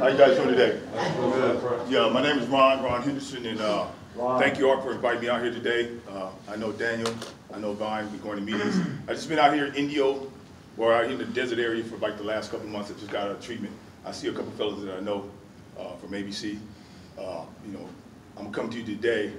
How you guys doing today? Yeah, my name is Ron Henderson, and thank you all for inviting me out here today. I know Daniel, I know Vine, we're going to meetings. I've just been out here in Indio, or out here in the desert area for like the last couple of months. I just got out of treatment. I see a couple of fellows that I know from ABC. I'm coming to you today.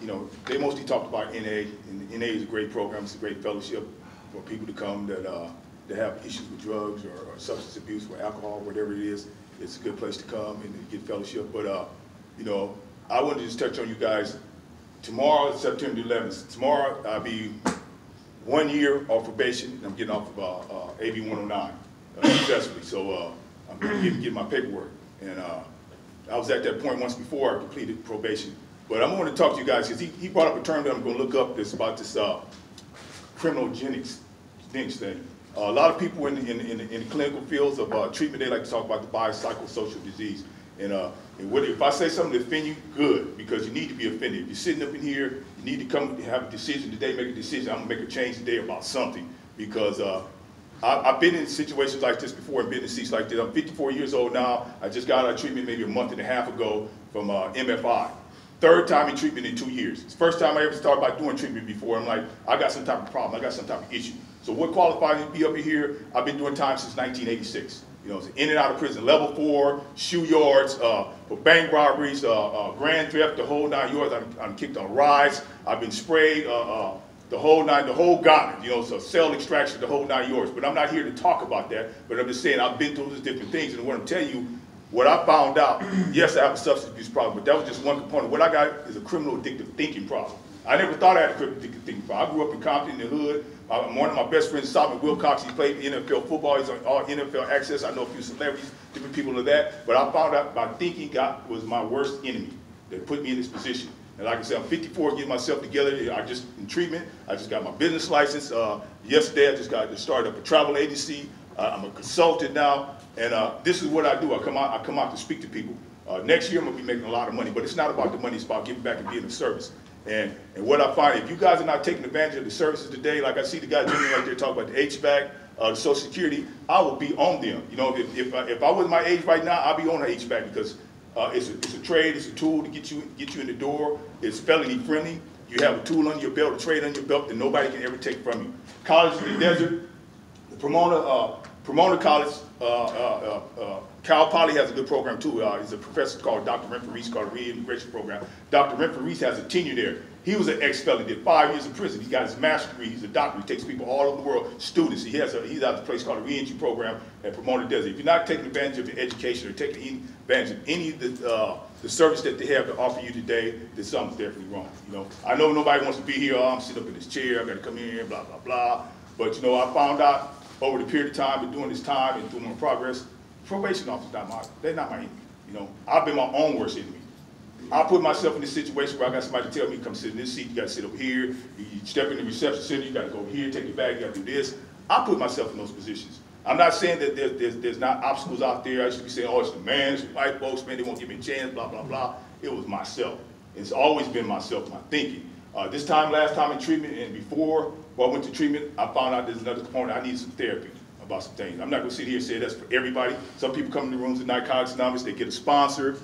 They mostly talked about NA, and NA is a great program. It's a great fellowship for people to come that have issues with drugs or substance abuse or alcohol, whatever it is. It's a good place to come and get fellowship. But I wanted to just touch on you guys. Tomorrow is September 11th. Tomorrow I'll be 1 year off probation, and I'm getting off of AB 109 successfully. So I'm getting my paperwork, and I was at that point once before I completed probation. But I'm going to talk to you guys because he brought up a term that I'm going to look up that's about this criminogenics thing. A lot of people in the clinical fields of treatment, they like to talk about the biopsychosocial disease. And if I say something to offend you, good, because you need to be offended. If you're sitting up in here, you need to come have a decision today, make a decision. I'm going to make a change today about something, because I've been in situations like this before and been in seats like this. I'm 54 years old now. I just got out of treatment maybe a month and a half ago from MFI. Third time in treatment in 2 years. It's the first time I ever started by doing treatment before. I'm like, I got some type of problem. I got some type of issue. So what qualifies me to be up here? I've been doing time since 1986. It's in and out of prison, level 4, shoe yards, for bank robberies, grand theft, the whole 9 yards. I'm kicked on rides. I've been sprayed, the whole gauntlet, so cell extraction, the whole 9 yards. But I'm not here to talk about that, but I'm just saying I've been through those different things, and what I'm telling you, what I found out, yes, I have a substance abuse problem, but that was just one component. What I got is a criminal addictive thinking problem. I never thought I had a criminal addictive thinking problem. I grew up in Compton, in the hood. One of my best friends, Solomon Wilcox, he played NFL football. He's on all NFL access. I know a few celebrities, different people of that. But I found out my thinking was my worst enemy that put me in this position. And like I said, I'm 54, getting myself together. I just in treatment. I just got my business license. Yesterday, I just started up a travel agency. I'm a consultant now. And this is what I do. I come out to speak to people. Next year, I'm going to be making a lot of money. But it's not about the money. It's about giving back and being of service. And what I find, if you guys are not taking advantage of the services today, like I see the guy Jimmy right there talking about the HVAC, the Social Security, I will be on them. If I was my age right now, I'd be on the HVAC, because it's a trade, it's a tool to get you in the door. It's felony friendly. You have a tool under your belt, a trade under your belt that nobody can ever take from you. College in the desert, the Pomona College, Cal Poly has a good program too. He's a professor called Dr. Renfrew Reese, called a re-immigration program. Dr. Renfrew Reese has a tenure there. He was an ex-felon, did 5 years in prison. He got his master's degree. He's a doctor. He takes people all over the world, students. He's out of a place called a re-entry program at Pomona Desert. If you're not taking advantage of your education or taking advantage of any of the service that they have to offer you today, then something's definitely wrong. I know nobody wants to be here. Oh, I'm sitting up in this chair. I got to come in here, blah, blah, blah. But I found out over the period of time, and doing this time and through my progress, probation officers, they're not my enemy. I've been my own worst enemy. I put myself in this situation where I got somebody to tell me, come sit in this seat, you got to sit over here, you step in the reception center, you got to go over here, take your bag, you got to do this. I put myself in those positions. I'm not saying that there's not obstacles out there. I should be saying, oh, it's the man, it's the white folks, man, they won't give me a chance, blah, blah, blah. It was myself. It's always been myself, my thinking. Last time in treatment and before I went to treatment, I found out there's another component. I need some therapy about some things. I'm not going to sit here and say that's for everybody. Some people come in the rooms at Narcotics Anonymous, they get a sponsor,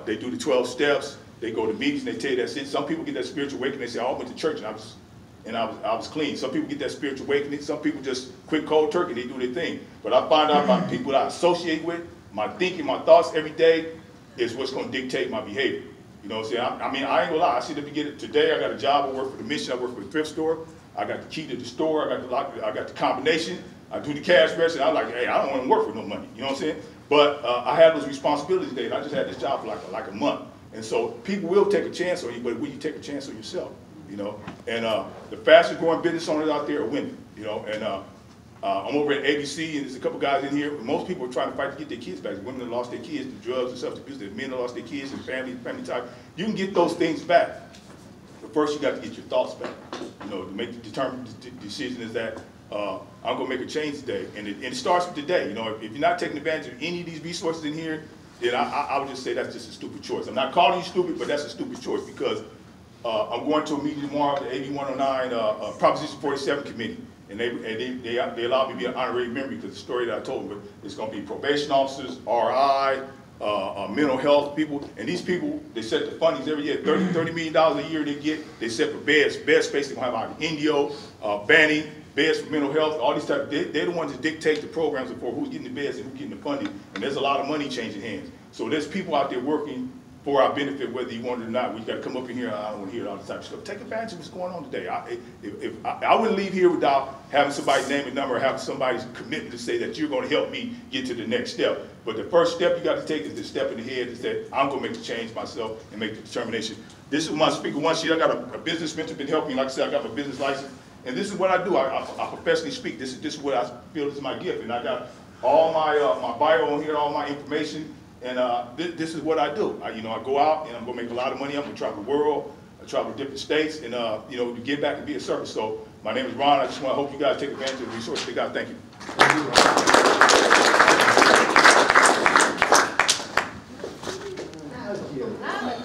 they do the 12 steps, they go to meetings and they tell you that's it. Some people get that spiritual awakening, they say, oh, I went to church and I was clean. Some people get that spiritual awakening, some people just quit cold turkey, they do their thing. But I find out about people that I associate with, my thinking, my thoughts every day is what's going to dictate my behavior. You know what I'm saying? I mean, I ain't gonna lie. I see the beginning. Today, I got a job. I work for the Mission. I work for the thrift store. I got the key to the store. I got the lock. I got the combination. I do the cash register. I'm like, hey, I don't want to work for no money. You know what I'm saying? But I have those responsibilities today. I just had this job for like a month. And so people will take a chance on you, but will you take a chance on yourself? And the fastest growing business owners out there are women. And I'm over at ABC, and there's a couple guys in here. Most people are trying to fight to get their kids back. Women that lost their kids to drugs and substance abuse. Men that lost their kids and family time. You can get those things back. But first, you got to get your thoughts back. To make the determined decision is that I'm going to make a change today. And it starts with today. If you're not taking advantage of any of these resources in here, then I would just say that's just a stupid choice. I'm not calling you stupid, but that's a stupid choice, because I'm going to a meeting tomorrow, the AB 109 Proposition 47 Committee. And they allowed me to be an honorary member because the story that I told them, it's going to be probation officers, RI, mental health people, and these people, they set the fundings every year, $30 million a year they get. They set for bed space, they have out in Indio, banning, beds for mental health, all these types. They're the ones that dictate the programs for who's getting the beds and who's getting the funding, and there's a lot of money changing hands. So there's people out there working for our benefit, whether you want it or not. We got to come up in here, I don't want to hear all this type of stuff. Take advantage of what's going on today. I wouldn't leave here without having somebody's name and number, or having somebody's commitment to say that you're going to help me get to the next step. But the first step you got to take is the step in the head, is that I'm going to make the change myself and make the determination. This is my speaker one sheet. I got a business mentor been helping me. Like I said, I got my business license. And this is what I do. I professionally speak. This is what I feel is my gift. And I got all my bio on here, all my information. And this is what I do. I go out and I'm going to make a lot of money. I'm going to travel the world. I travel to different states and, to give back and be of service. So my name is Ron. I just want to hope you guys take advantage of the resources. God, thank you. Thank you.